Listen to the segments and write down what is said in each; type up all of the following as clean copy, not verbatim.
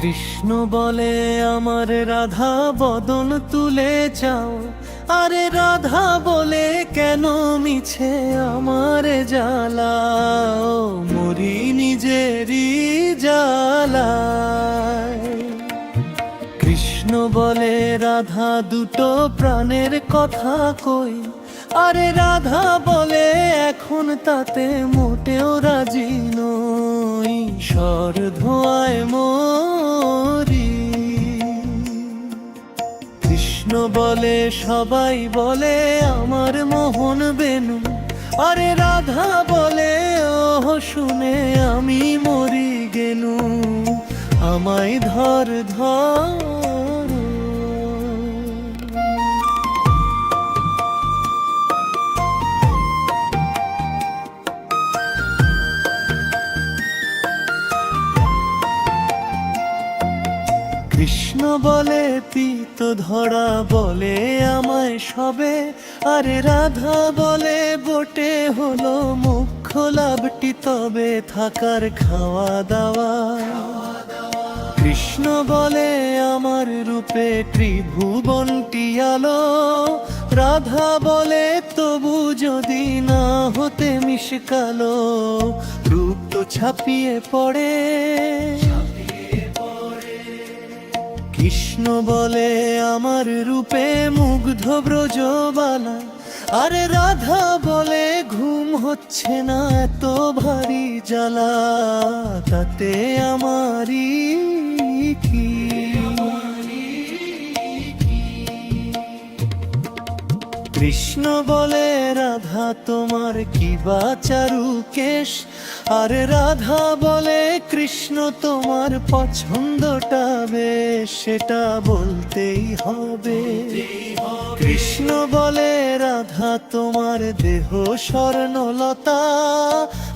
কৃষ্ণ বলে আমার রাধা বদন তুলে যাও, আরে রাধা বলে কেন মিছে আমার জ্বালাও, মরি নিজেরই জ্বালায়। কৃষ্ণ বলে রাধা দুটো প্রাণের কথা কই, আরে রাধা বলে এখন তাতে মোটেও রাজি নই, স্বর ধোঁয়ায় মরি। কৃষ্ণ বলে সবাই বলে আমার মোহন বেনু, আরে রাধা বলে ওহ শুনে আমি মরি গেলু, আমায় ধর ধর। কৃষ্ণ বলে পিত ধরা বলে আমায় সবে, আরে রাধা বলে বটে হলো মুখ্য লাভটি তবে থাকার খাওয়া দাওয়া। কৃষ্ণ বলে আমার রূপে ত্রিভুবনটি আলো, রাধা বলে তবু যদি না হতে মিশকালো, রূপ তো ছাপিয়ে পড়ে। কৃষ্ণ বলে আমার রূপে মুগ্ধ ব্রজবালা, আরে রাধা বলে ঘুম হচ্ছে না এত ভারী জ্বালা, তাতে আমারই কি। কৃষ্ণ বলে রাধা তোমার কি বা চারু কেশ, আরে রাধা বলে কৃষ্ণ তোমার পছন্দটা বেশ, সেটা বলতেই হবে। কৃষ্ণ বলে রাধা তোমার দেহ স্বর্ণলতা,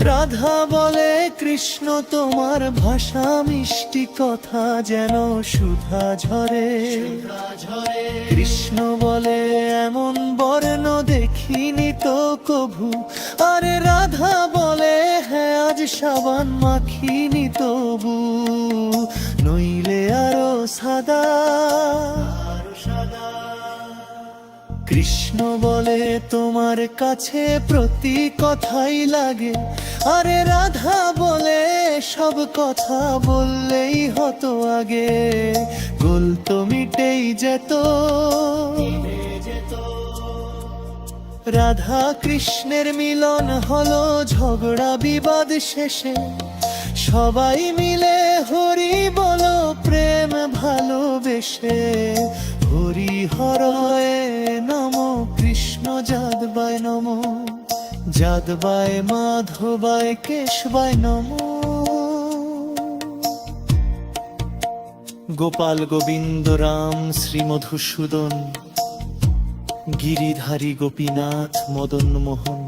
রাধা বলে কৃষ্ণ তোমার ভাষা মিষ্টি কথা যেন সুধা ঝরে। কৃষ্ণ বলে এমন বর্ণ দেখিনি তো কভু, আরে রাধা বলে হ্যাঁ আজ সাবান মাখিনি তবু, নইলে আরো সাদা। কৃষ্ণ বলে তোমার কাছে প্রতি কথাই লাগে, আরে রাধা বলে সব কথা বললেই হতো আগে, গোল তো মিটেই যেত। রাধা কৃষ্ণের মিলন হলো ঝগড়া বিবাদ শেষে, সবাই মিলে হরি বলো প্রেম ভালোবেসে, হরি হরয়ে নম কৃষ্ণ যাদবায় নম, যাদবায় মাধবায় কেশবায় নম। গোপাল গোবিন্দ রাম শ্রী মধুসূদন, গিরিধারী গোপীনাথ মদন মোহন।